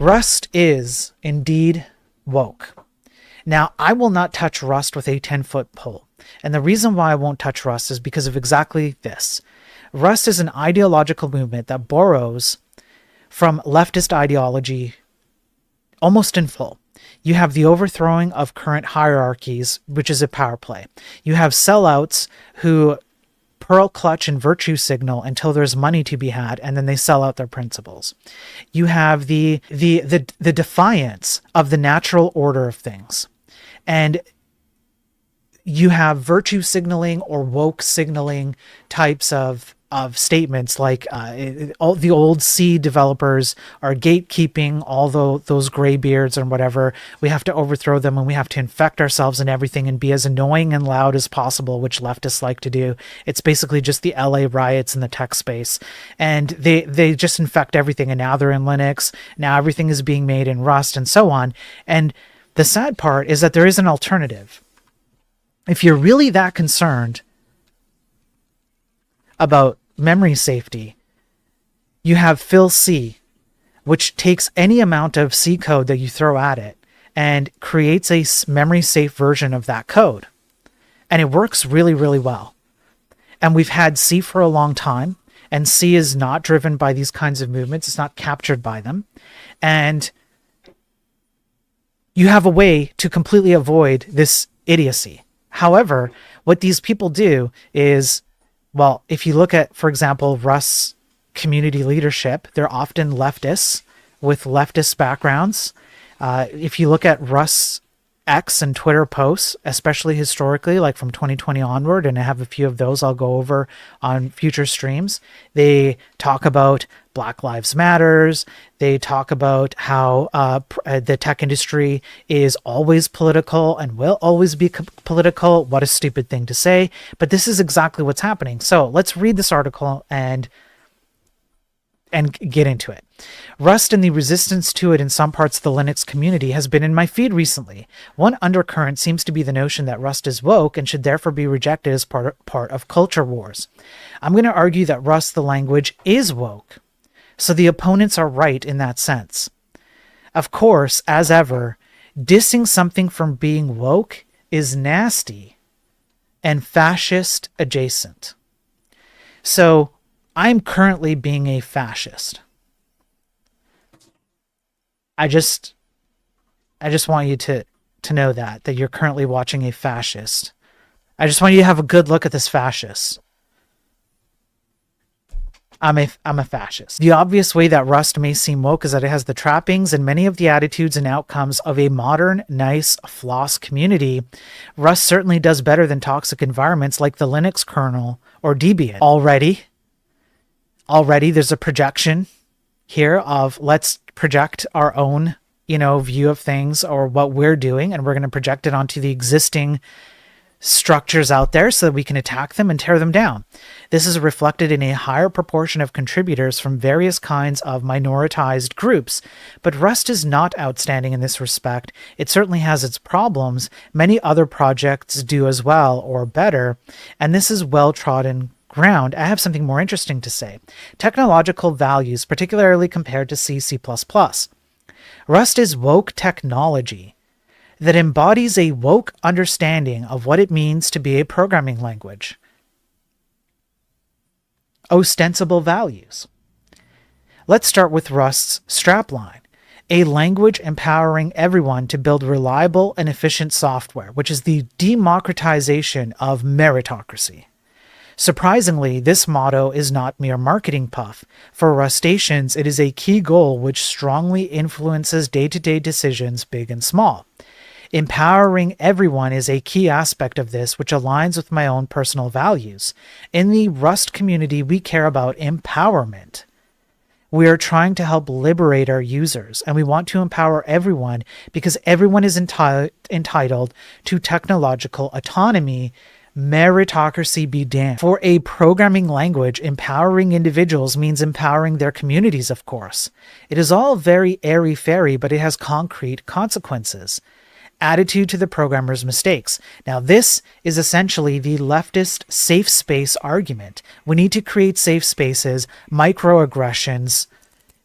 Rust is indeed woke. Now, I will not touch Rust with a 10-foot pole. And the reason why I won't touch Rust is because of exactly this. Rust is an ideological movement that borrows from leftist ideology almost in full. You have the overthrowing of current hierarchies, which is a power play. You have sellouts who pearl clutch and virtue signal until there's money to be had, and then they sell out their principles. You have the defiance of the natural order of things. And you have virtue signaling or woke signaling types of statements, like all the old C developers are gatekeeping all those gray beards and whatever. We have to overthrow them, and we have to infect ourselves and everything and be as annoying and loud as possible, which leftists like to do. It's basically just the LA riots in the tech space, and they just infect everything. And now they're in Linux. Now everything is being made in Rust and so on. And the sad part is that there is an alternative. If you're really that concerned about memory safety, you have fill C, which takes any amount of C code that you throw at it and creates a memory safe version of that code. And it works really, really well. And we've had C for a long time, and C is not driven by these kinds of movements. It's not captured by them. And you have a way to completely avoid this idiocy. However, what these people do is, well, if you look at, for example, Rust's community leadership, they're often leftists with leftist backgrounds. If you look at Rust's X and Twitter posts, especially historically, like from 2020 onward, and I have a few of those I'll go over on future streams, they talk about Black Lives Matters. They talk about how the tech industry is always political and will always be political. What a stupid thing to say. But this is exactly what's happening. So let's read this article and get into it. Rust and the resistance to it in some parts of the Linux community has been in my feed recently. One undercurrent seems to be the notion that Rust is woke and should therefore be rejected as part of culture wars. I'm going to argue that Rust, the language, is woke. So the opponents are right in that sense. Of course, as ever, dissing something from being woke is nasty and fascist adjacent. So I'm currently being a fascist. I just want you to know that you're currently watching a fascist. I just want you to have a good look at this fascist. I'm a fascist. The obvious way that Rust may seem woke is that it has the trappings and many of the attitudes and outcomes of a modern, nice, floss community. Rust certainly does better than toxic environments like the Linux kernel or Debian. Already there's a projection here of let's project our own, view of things or what we're doing, and we're going to project it onto the existing structures out there so that we can attack them and tear them down. This is reflected in a higher proportion of contributors from various kinds of minoritized groups. But Rust is not outstanding in this respect. It certainly has its problems. Many other projects do as well or better, and this is well-trodden ground. I have something more interesting to say. Technological values, particularly compared to C, C++. Rust is woke technology that embodies a woke understanding of what it means to be a programming language. Ostensible values. Let's start with Rust's strapline, a language empowering everyone to build reliable and efficient software, which is the democratization of meritocracy. Surprisingly, this motto is not mere marketing puff. For Rustaceans, it is a key goal which strongly influences day-to-day decisions, big and small. Empowering everyone is a key aspect of this, which aligns with my own personal values. In the Rust community, we care about empowerment. We are trying to help liberate our users, and we want to empower everyone because everyone is entitled to technological autonomy. Meritocracy be damned. For a programming language, empowering individuals means empowering their communities, of course. It is all very airy-fairy, but it has concrete consequences. Attitude to the programmer's mistakes. Now, this is essentially the leftist safe space argument. We need to create safe spaces, microaggressions.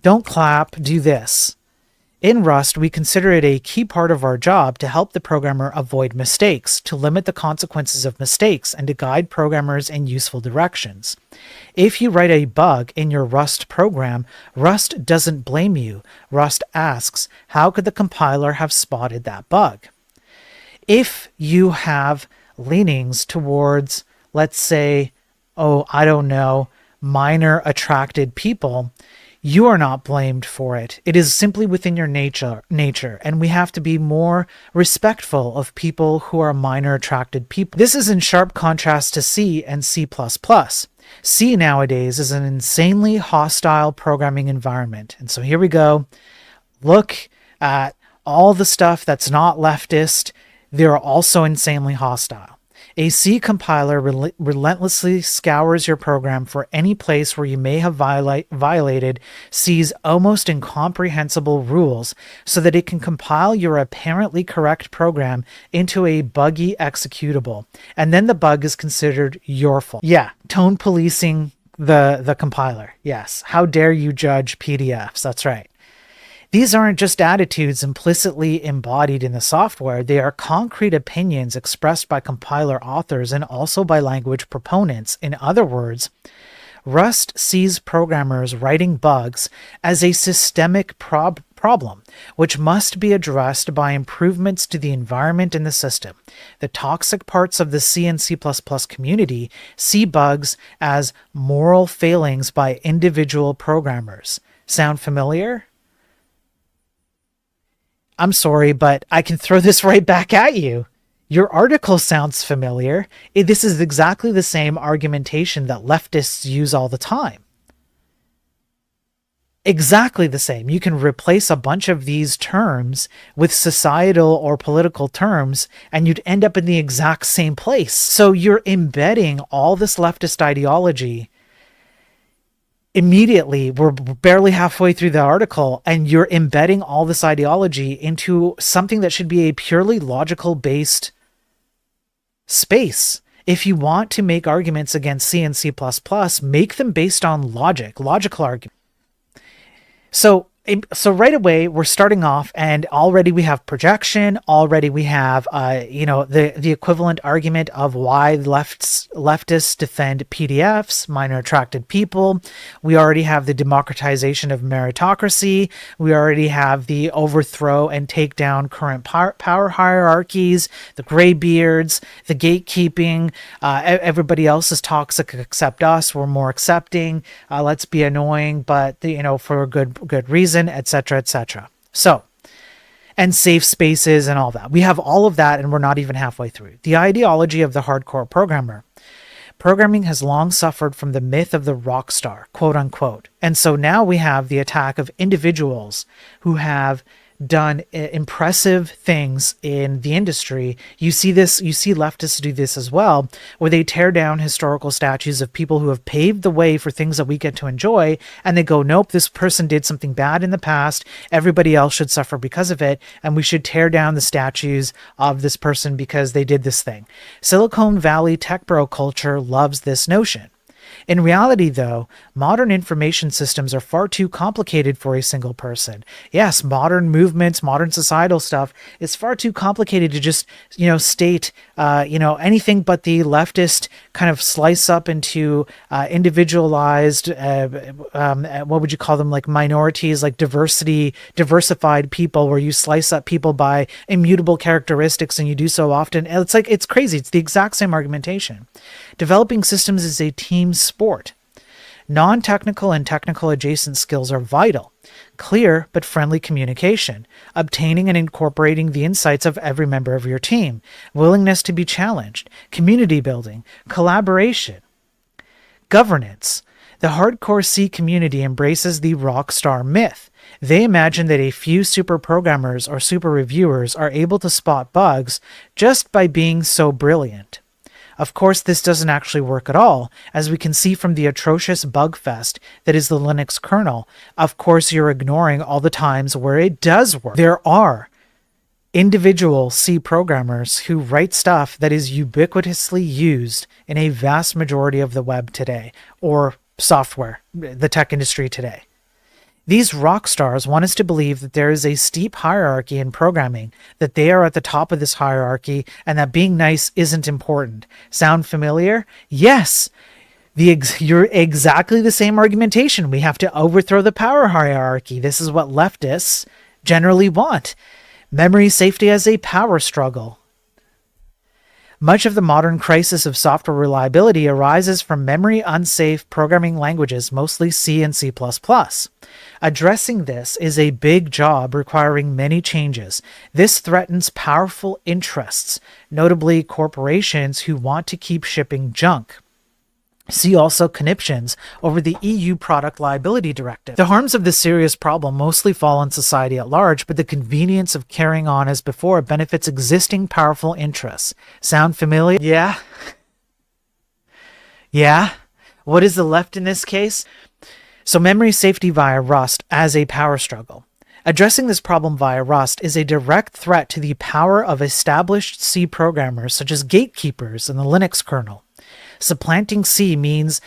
Don't clap, do this. In Rust, we consider it a key part of our job to help the programmer avoid mistakes, to limit the consequences of mistakes, and to guide programmers in useful directions. If you write a bug in your Rust program, Rust doesn't blame you. Rust asks, how could the compiler have spotted that bug? If you have leanings towards, let's say, minor attracted people, you are not blamed for it. It is simply within your nature, and we have to be more respectful of people who are minor attracted people. This is in sharp contrast to C and C++. C nowadays is an insanely hostile programming environment. And so here we go. Look at all the stuff that's not leftist. They're also insanely hostile. A C compiler relentlessly scours your program for any place where you may have violated C's almost incomprehensible rules so that it can compile your apparently correct program into a buggy executable. And then the bug is considered your fault. Yeah, tone policing the compiler. Yes, how dare you judge PDFs? That's right. These aren't just attitudes implicitly embodied in the software, they are concrete opinions expressed by compiler authors and also by language proponents. In other words, Rust sees programmers writing bugs as a systemic problem, which must be addressed by improvements to the environment and the system. The toxic parts of the C and C++ community see bugs as moral failings by individual programmers. Sound familiar? I'm sorry, but I can throw this right back at you. Your article sounds familiar. This is exactly the same argumentation that leftists use all the time. Exactly the same. You can replace a bunch of these terms with societal or political terms, and you'd end up in the exact same place. So you're embedding all this leftist ideology immediately. We're barely halfway through the article, and you're embedding all this ideology into something that should be a purely logical based space. If you want to make arguments against C and C++, make them based on logical arguments. So right away, we're starting off, and already we have projection. Already we have, the equivalent argument of why leftists defend PDFs, minor attracted people. We already have the democratization of meritocracy. We already have the overthrow and take down current power hierarchies, the graybeards, the gatekeeping. Everybody else is toxic except us. We're more accepting. Let's be annoying, but for a good reason, etc., etc. So, and safe spaces and all that. We have all of that, and we're not even halfway through. The ideology of the hardcore programmer. Programming has long suffered from the myth of the rockstar, quote unquote. And so now we have the attack of individuals who have done impressive things in the industry. You see leftists do this as well, where they tear down historical statues of people who have paved the way for things that we get to enjoy, and they go, nope, this person did something bad in the past, everybody else should suffer because of it, and we should tear down the statues of this person because they did this thing. Silicon Valley tech bro culture loves this notion. In reality, though, modern information systems are far too complicated for a single person. Yes, modern movements, modern societal stuff is far too complicated to just, state, anything but the leftist kind of slice up into individualized, what would you call them, like minorities, like diversified people, where you slice up people by immutable characteristics, and you do so often. It's crazy. It's the exact same argumentation. Developing systems is a team sport. Non-technical and technical adjacent skills are vital. Clear but friendly communication, obtaining and incorporating the insights of every member of your team, willingness to be challenged, community building, collaboration, governance. The hardcore C community embraces the rockstar myth. They imagine that a few super programmers or super reviewers are able to spot bugs just by being so brilliant. Of course, this doesn't actually work at all, as we can see from the atrocious bug fest that is the Linux kernel. Of course, you're ignoring all the times where it does work. There are individual C programmers who write stuff that is ubiquitously used in a vast majority of the web today, or software, the tech industry today. These rock stars want us to believe that there is a steep hierarchy in programming, that they are at the top of this hierarchy, and that being nice isn't important. Sound familiar? Yes. You're exactly the same argumentation. We have to overthrow the power hierarchy. This is what leftists generally want. Memory safety as a power struggle. Much of the modern crisis of software reliability arises from memory unsafe programming languages, mostly C and C++. Addressing this is a big job requiring many changes. This threatens powerful interests, notably corporations who want to keep shipping junk. See also conniptions over the EU Product Liability Directive. The harms of this serious problem mostly fall on society at large, but the convenience of carrying on as before benefits existing powerful interests. Sound familiar? Yeah? Yeah? What is the left in this case? So memory safety via Rust as a power struggle. Addressing this problem via Rust is a direct threat to the power of established C programmers such as gatekeepers in the Linux kernel. Supplanting C means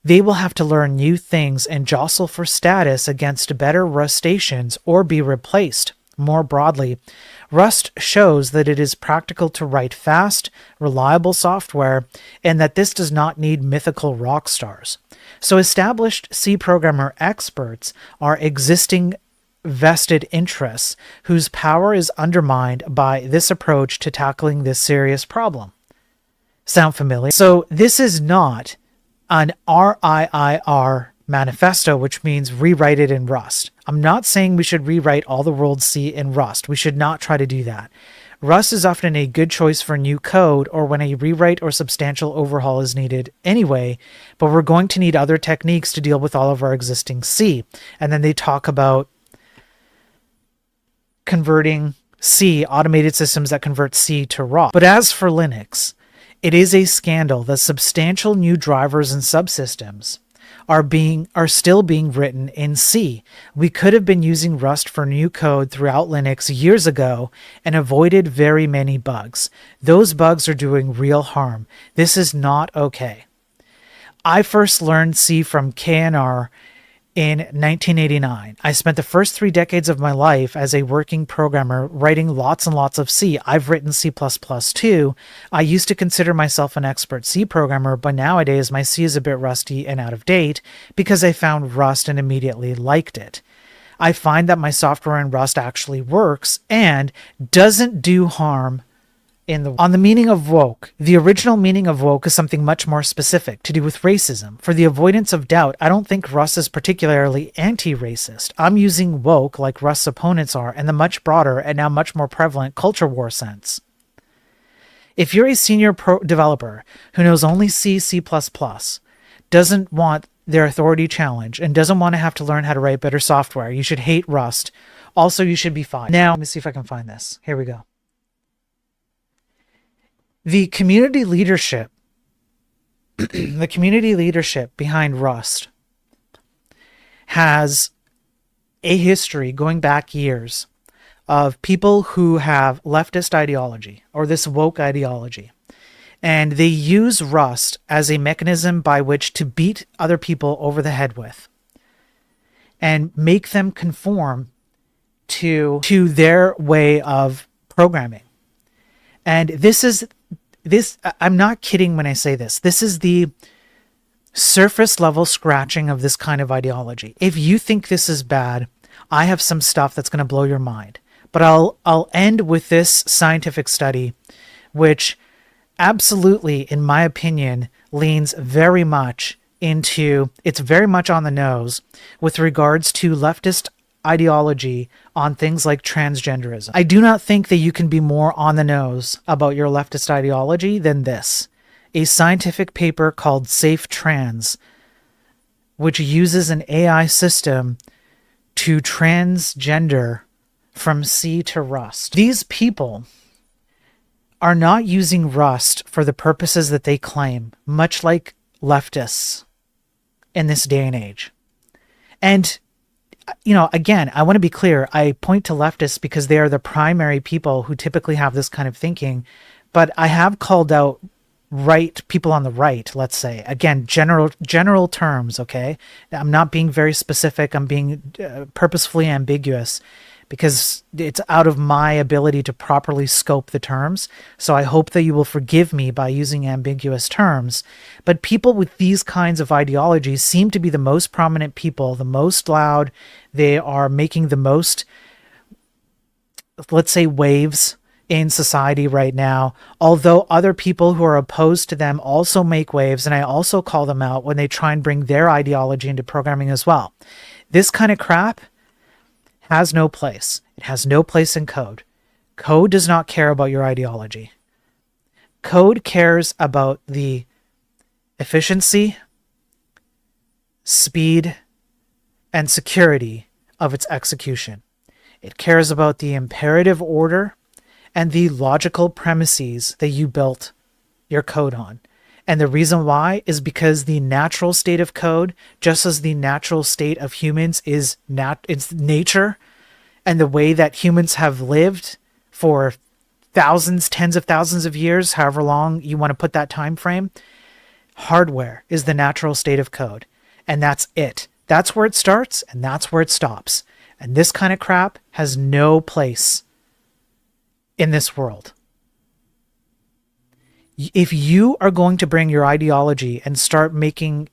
they will have to learn new things and jostle for status against better Rustaceans or be replaced. More broadly, Rust shows that it is practical to write fast, reliable software, and that this does not need mythical rock stars. So established C programmer experts are existing vested interests whose power is undermined by this approach to tackling this serious problem. Sound familiar? So this is not an RIIR manifesto, which means rewrite it in Rust. I'm not saying we should rewrite all the world's C in Rust. We should not try to do that. Rust is often a good choice for new code or when a rewrite or substantial overhaul is needed anyway, but we're going to need other techniques to deal with all of our existing C. And then they talk about converting C, automated systems that convert C to raw. But as for Linux, it is a scandal that substantial new drivers and subsystems are still being written in C. We could have been using Rust for new code throughout Linux years ago and avoided very many bugs. Those bugs are doing real harm. This is not okay. I first learned C from KNR in 1989. I spent the first 3 decades of my life as a working programmer writing lots and lots of C. I've written C++ too. I used to consider myself an expert C programmer, but nowadays my C is a bit rusty and out of date because I found Rust and immediately liked it. I find that my software in Rust actually works and doesn't do harm on the meaning of woke. The original meaning of woke is something much more specific, to do with racism. For the avoidance of doubt, I don't think Rust is particularly anti-racist. I'm using woke like Rust's opponents are in the much broader and now much more prevalent culture war sense. If you're a senior developer who knows only C, C++, doesn't want their authority challenged, and doesn't want to have to learn how to write better software, you should hate Rust. Also, you should be fine. Now, let me see if I can find this. Here we go. The community leadership, behind Rust has a history going back years of people who have leftist ideology or this woke ideology. And they use Rust as a mechanism by which to beat other people over the head with and make them conform to their way of programming. And I'm not kidding when I say this. This is the surface level scratching of this kind of ideology. If you think this is bad, I have some stuff that's going to blow your mind. But I'll end with this scientific study, which absolutely, in my opinion, leans very much it's very much on the nose with regards to leftist ideology on things like transgenderism. I do not think that you can be more on the nose about your leftist ideology than this. A scientific paper called Safe Trans, which uses an AI system to transgender from C to Rust. These people are not using Rust for the purposes that they claim, much like leftists in this day and age. And again, I want to be clear. I point to leftists because they are the primary people who typically have this kind of thinking. But I have called out people on the right, let's say, again, general terms, okay? I'm not being very specific. I'm being purposefully ambiguous because it's out of my ability to properly scope the terms. So I hope that you will forgive me by using ambiguous terms. But people with these kinds of ideologies seem to be the most prominent people, the most loud. They are making the most, let's say, waves in society right now, although other people who are opposed to them also make waves, and I also call them out when they try and bring their ideology into programming as well. This kind of crap has no place. It has no place in code. Code does not care about your ideology. Code cares about the efficiency, speed, and security of its execution. It cares about the imperative order and the logical premises that you built your code on. And the reason why is because the natural state of code, just as the natural state of humans is it's nature, and the way that humans have lived for thousands, tens of thousands of years, however long you want to put that time frame, hardware is the natural state of code. And that's it. That's where it starts and that's where it stops. And this kind of crap has no place in this world. If you are going to bring your ideology and start making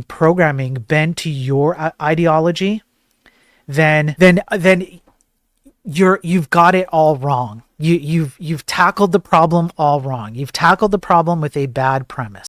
programming bend to your ideology, then you've got it all wrong. You've tackled the problem all wrong. You've tackled the problem with a bad premise.